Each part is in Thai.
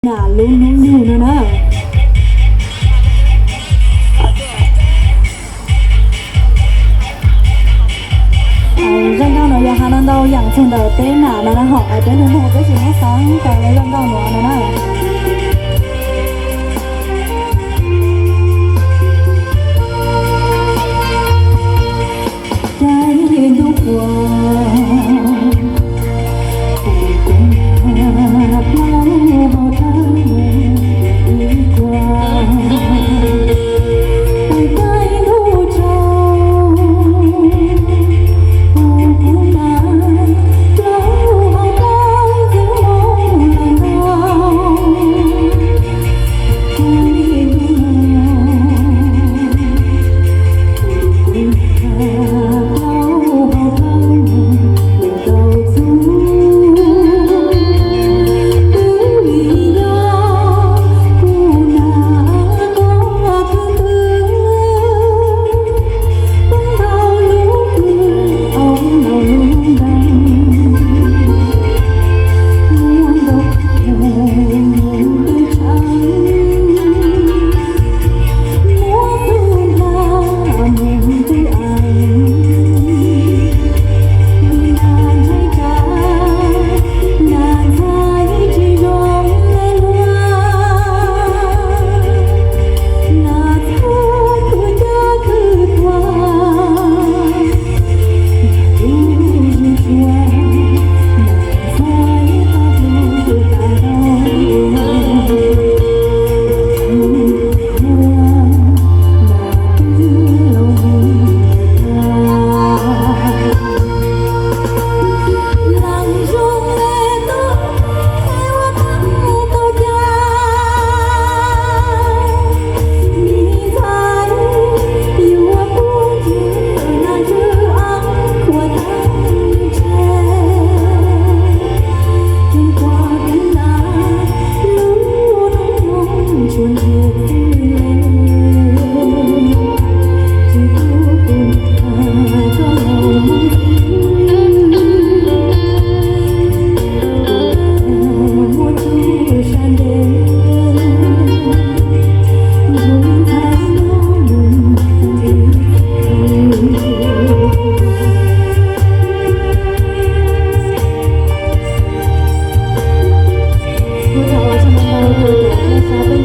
nhà luôn luôn luôn nữa đó. Dân cao nó giờ hà đông đâu dạng chân đầu tên nào nó đang học ở trên đường hồ cái gì nó sáng cái lấy dân cao nó đó. Trái đu qua cùng hạt máu bao tháng đi qua tay tay đu trâu cũng đã lâu bao tháng giữ mong lần đầu trái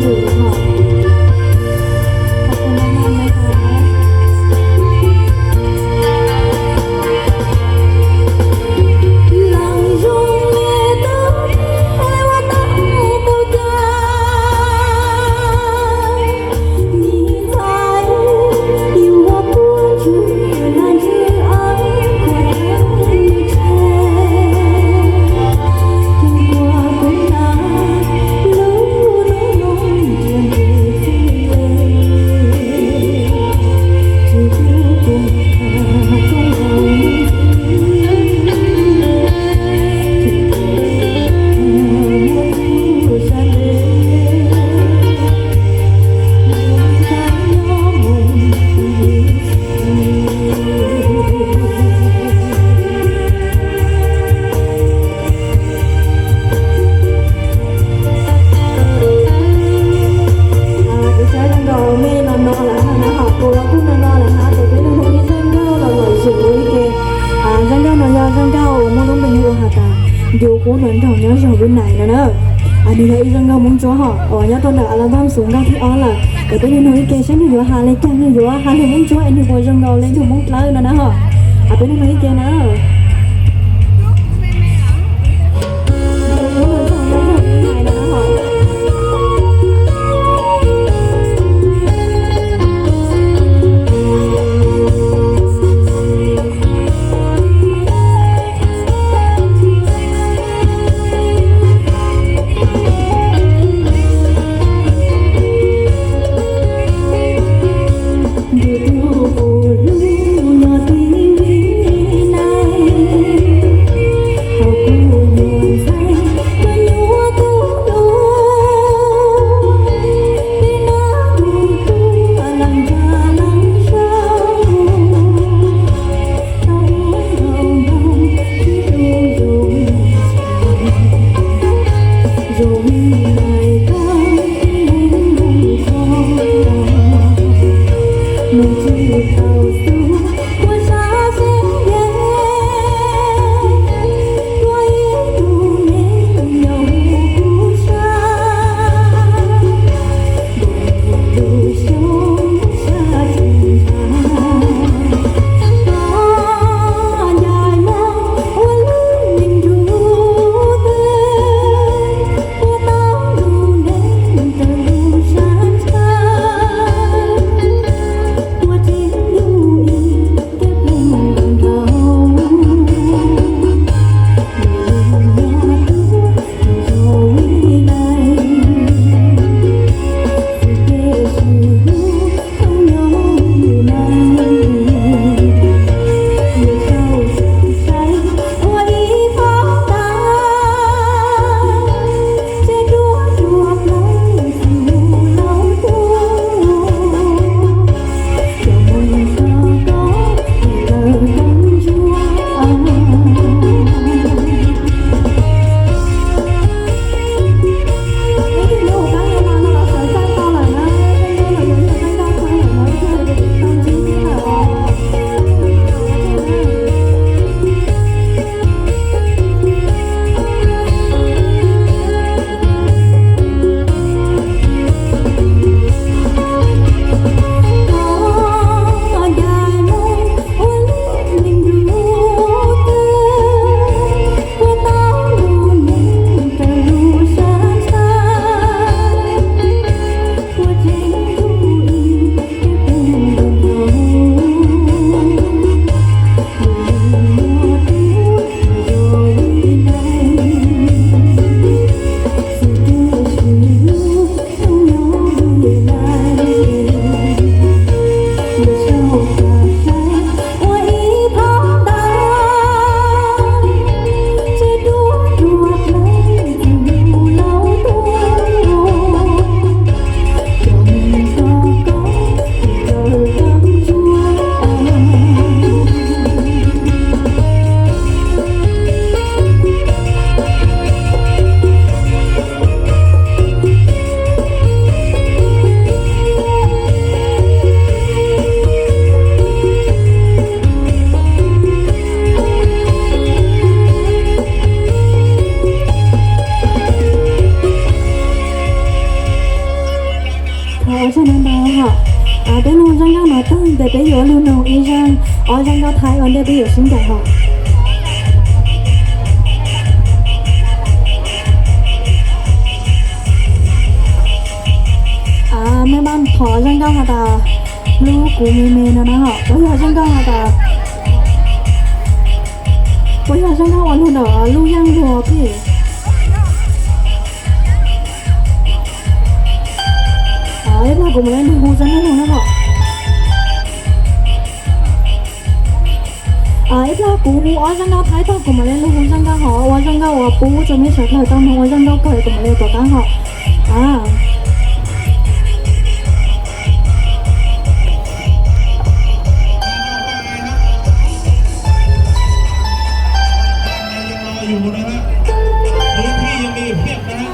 đu cùng điều của mình thằng nhớ rồi bên này nữa đi lấy dân đâu muốn cho họ nhớ tôi đã là đang xuống đâu thì là để tôi đi nói kê sáng đi vừa hà lấy căng đi vừa hà lấy muốn cho anh đi qua dân đâu lên cho muốn lấy nữa hả tôi đi nói kê nữa Hãy subscribe cho kênh Ghiền Mì Gõ để không bỏ lỡ 得被有路弄一上，上到台湾得被有新改哈。แม่บ้านขอช่างก้าวมาตาลูกกูมีเมนนะฮะ我要ช่างก้าวมาตา我要ช่างก้าววันหุ่นลูกย่างรัวพี่ไอ้พวกกูมาเล่นดูกูจะไม่รู้นะพ่อไอ้พวกกูมูอ้อช่างก้าวท้ายพวกกูมาเล่นลูกกูช่างก้าวหอว่าช่างก้าวว่าปูจะไม่ใช่เลยต้องว่าช่างก้าวเกิดกูมาเล่นต่อตั้งหออยู่นะฮะพื้นที่ยังมีเพียบนะฮะ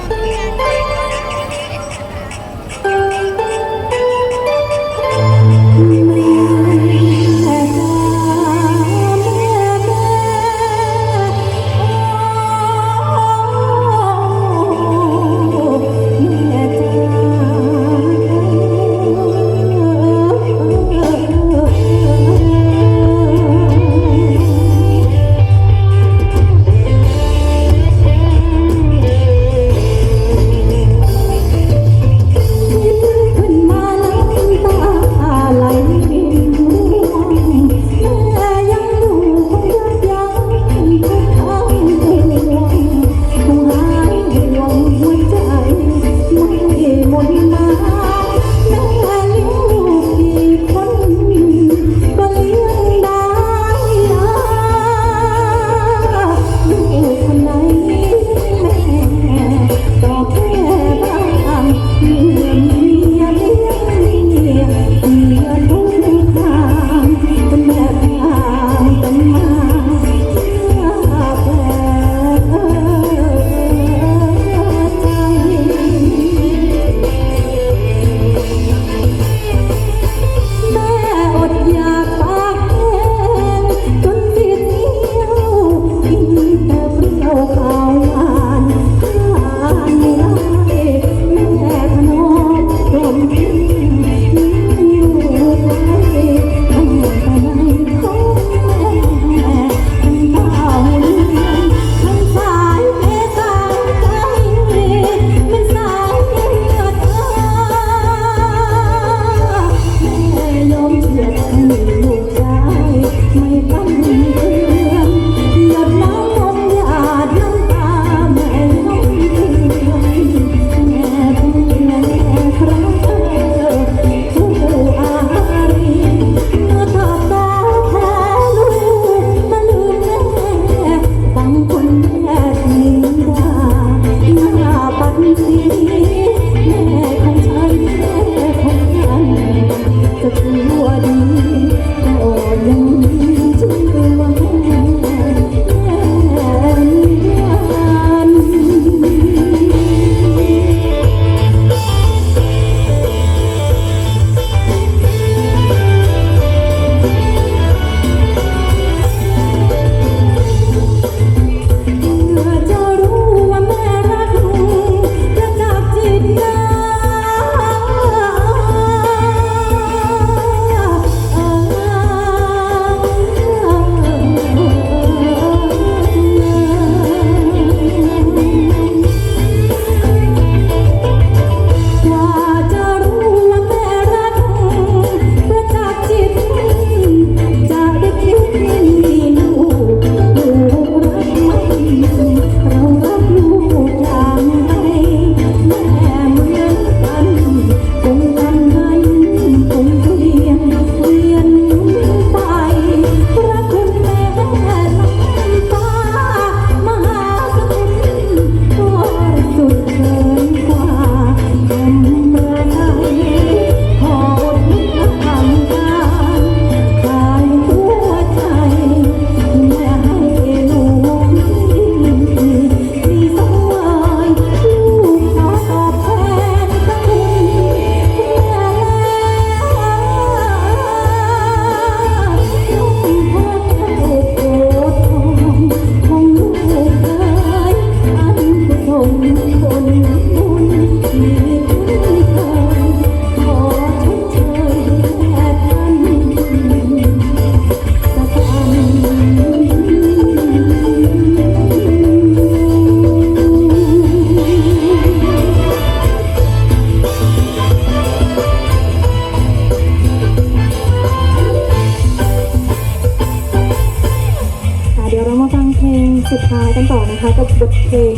ท้ายกันต่อนะคะกับบทเพลง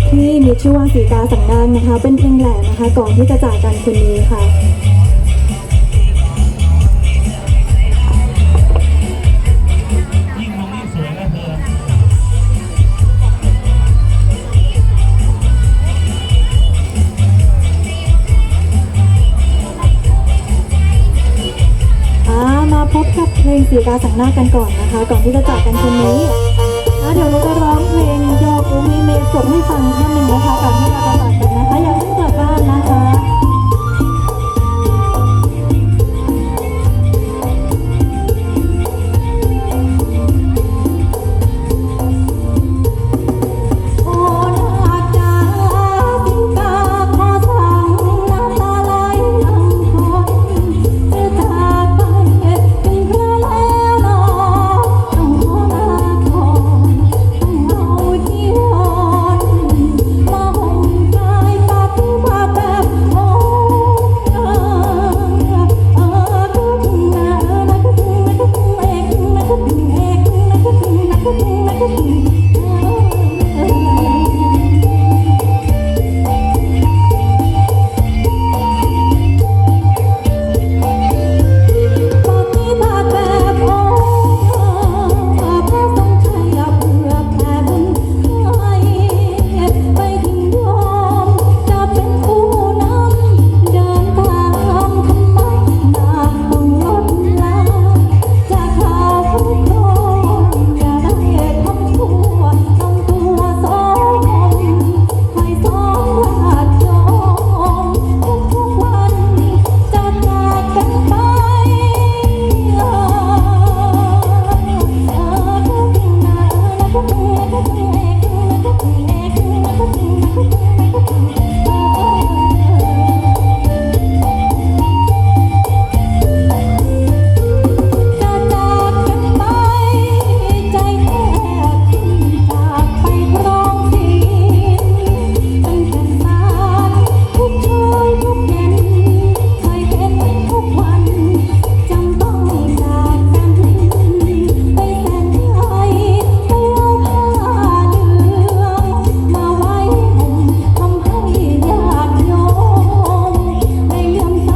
ที่มีชื่อว่าสีกาสังนางนะคะ เป็นเพลงแหล่นะคะก่อนที่จะจากกันคืนนี้ค่ะ ยิ่งมองยิ่งสวยนะเธอ มาพบกับเพลงสีกาสังนากันก่อนนะคะ ก่อนที่จะจากกันคืนนี้เดี๋ยวเราจะร้องเพลงยอกูมีเมฆสดให้ฟังท่อนหนึ่งนะคะก่อนที่เราจะจากกันนะคะอย่าเพิ่งกลับบ้านนะคะ โอ้นาจาสิงกาขอสั่งน้ำตาไหลลำคอยจะจากไปเป็นพระแล้วนอต้องขอลาก่อนต้องเอาจีวรมาห่มกายปาฏิมาแบบโอ้ปาฏิมาแบบโอ้พระทรงชัยเพื่อแผ่บุญให้ไปถึงยอมจะเป็นผู้นำเดินตามทำไมนางต้องลดลาจะข่าวผู้ครองจะได้ทำชั่วต้องตัวสองคนคอยสองราชจอมทุกวันจะจากกันไป จะจากกันไปใจแทบจากไปครองศีลตั้งแต่สารทุกช่วยทุกเย็นเคยเห็นทุกวันจำต้องจากกันไปแสนไกลไปเอาผ้าเหลืองมาไว้ห่มทำให้ญาติโยมได้เลื่อมใส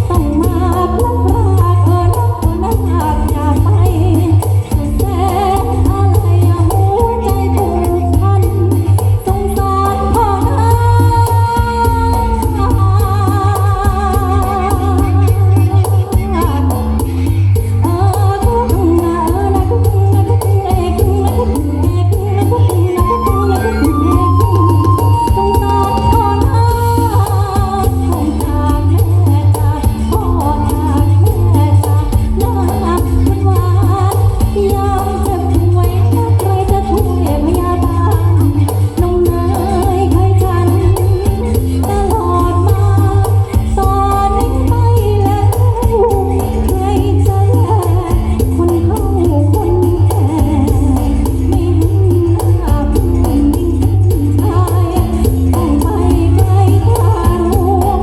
ต้องมาพลัดพรากนักอย่าไปสุดแสนอะไรหัวใจผูกพันสงสารพ่อนาสงสารพ่อนาคงจากแม่จากพ่อจากแม่จากน้ำหวานยามเจ็บป่วยใครจะช่วยพยาบาลน้องเนยเคยฉันตลอดมาตอนนี้ไปแล้วใครจะแลคนเฒ่าคนแก่ไม่เห็นหน้าผู้หญิงชายต้องไปไกลทางหลวง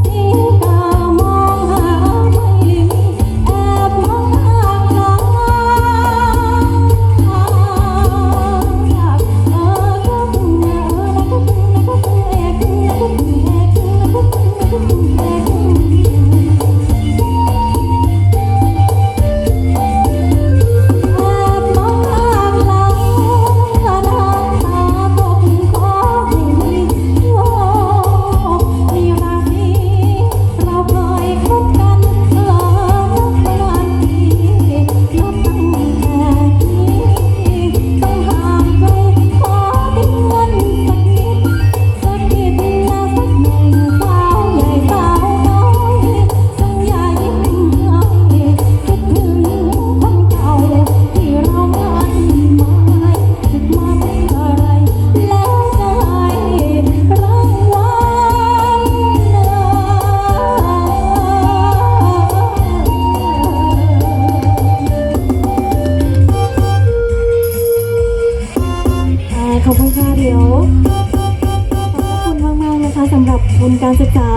สีกามองหาไม่มีแอบมองหาใครเราเคยคบกันรักมานานปีนับตั้งแต่นี้ต้องห่างไกลขอเป็นเงินสักนิดนะสักหน่อยสาวใหญ่สาวน้อยจงอย่ายิ้มให้คิดถึงคนเก่าที่เรามันหมายคิดมาเป็นอะไรแล้วจะให้รางวัล ขอบคุณค่ะเดี๋ยวขอบคุณมากๆนะคะสำหรับทุนการศึกษา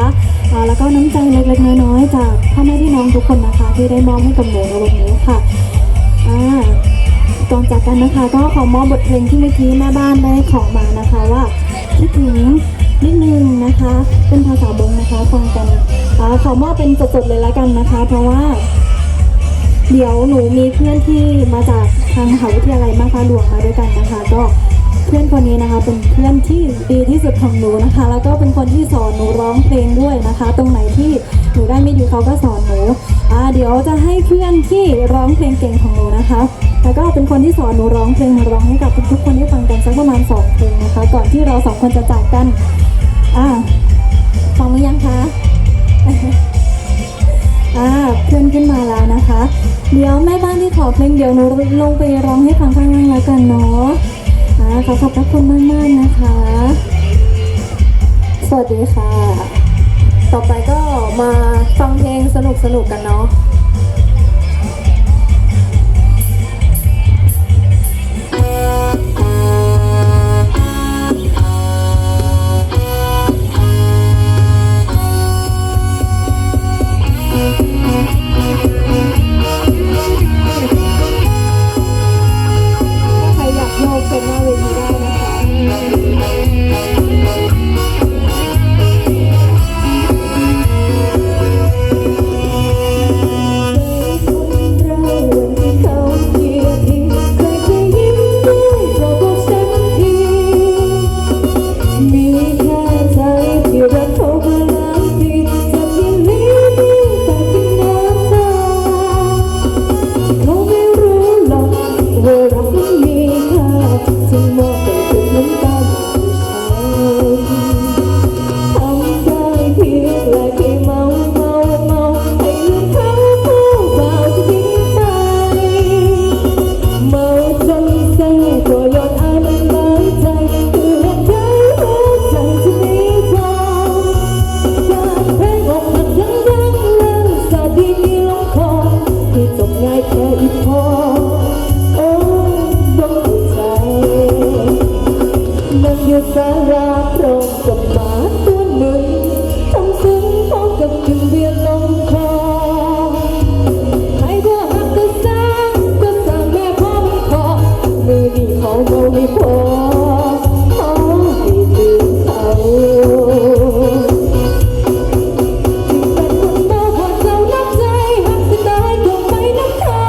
แล้วก็น้ำใจเล็กๆน้อยๆจากพ่อแม่พี่น้องทุกคนนะคะที่ได้มอบให้กับหนูในวันนี้ค่ะ ก่อนจากกันนะคะก็ขอมอบบทเพลงที่เมื่อกี้แม่บ้านได้ขอมานะคะว่าคิดถึงนิดนึงนะคะ เป็นภาษาบงนะคะฟังกันขอมอบเป็นสดๆเลยละกันนะคะ เพราะว่า เดี๋ยวหนูมีเพื่อนที่มาจากทางมหาวิทยาลัยมาฟ้าหลวงมาด้วยกันนะคะ ก็เพื่อนคนนี้นะคะเป็นเพื่อนที่ดีที่สุดของหนูนะคะ แล้วก็เป็นคนที่สอนหนูร้องเพลงด้วยนะคะ ตรงไหนที่หนูได้ไม่ดีเขาก็สอนหนูเดี๋ยวจะให้เพื่อนที่ร้องเพลงเก่งของหนูนะคะ แล้วก็เป็นคนที่สอนหนูร้องเพลงมาร้องให้กับทุกๆคนได้ฟังกันสักประมาณ2เพลงนะคะ ก่อนที่เรา2คนจะจากกันฟังหรือยังคะ เพื่อนขึ้นมาแล้วนะคะ เดี๋ยวแม่บ้านที่ขอเพลงเดี๋ยวหนูลงไปร้องให้ฟังข้างล่างแล้วกันเนาะขอขอบพระคุณมากๆนะคะ สวัสดีค่ะ ต่อไปก็มาฟังเพลงสนุกๆกันเนาะใครอยากโยกเป็นหน้าเวทีได้นะคะสาราพร้อมกับหมาตัวหนึ่งทำซึ้งพร้อมกับกลิ่นเบียร์ลงคอให้พวกหักก็สร้างแม่พ่อมันขอมือนี่เขาเมาไม่พอให้ลืมเขาเป็นคนเมาพอเจ้านับใจหักจะตายก็ไม่นับเขา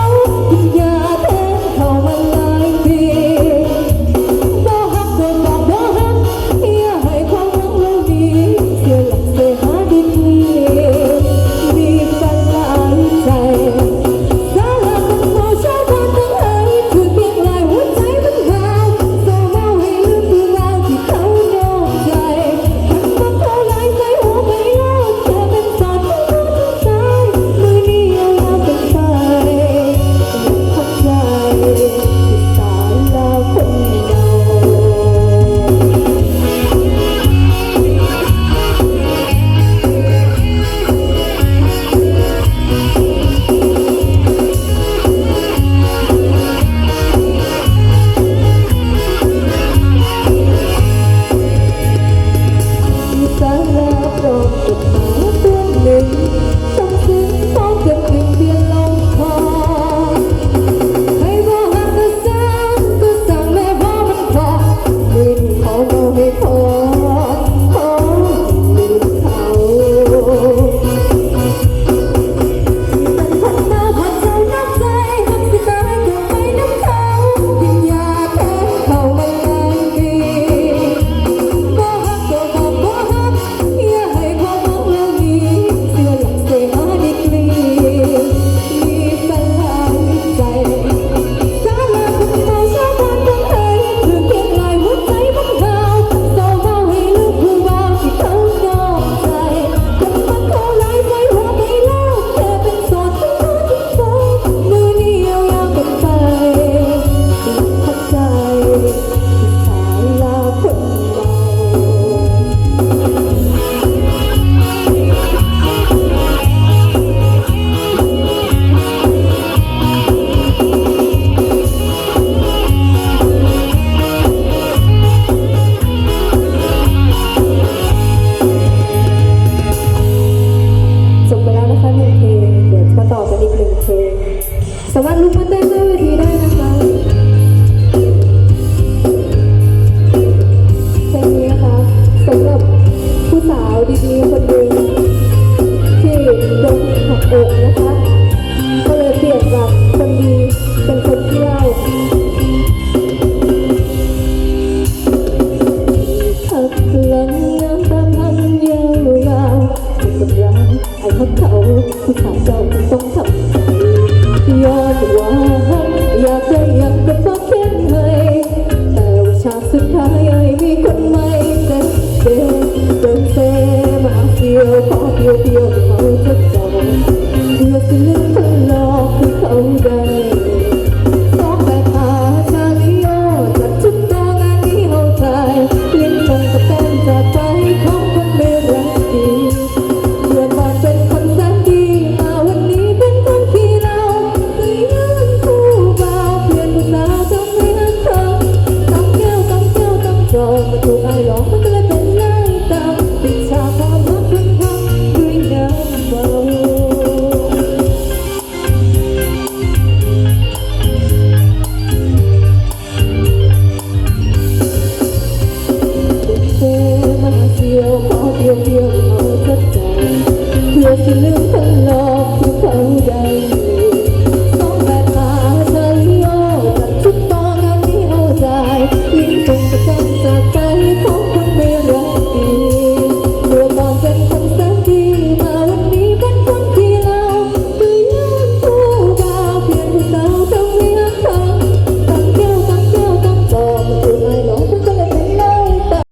กินยาแทนเขามาหลายปีสามารถลุกมาเต้นหน้าเวทีได้นะคะ ดีๆคนหนึ่งที่โดนหักอกนะคะ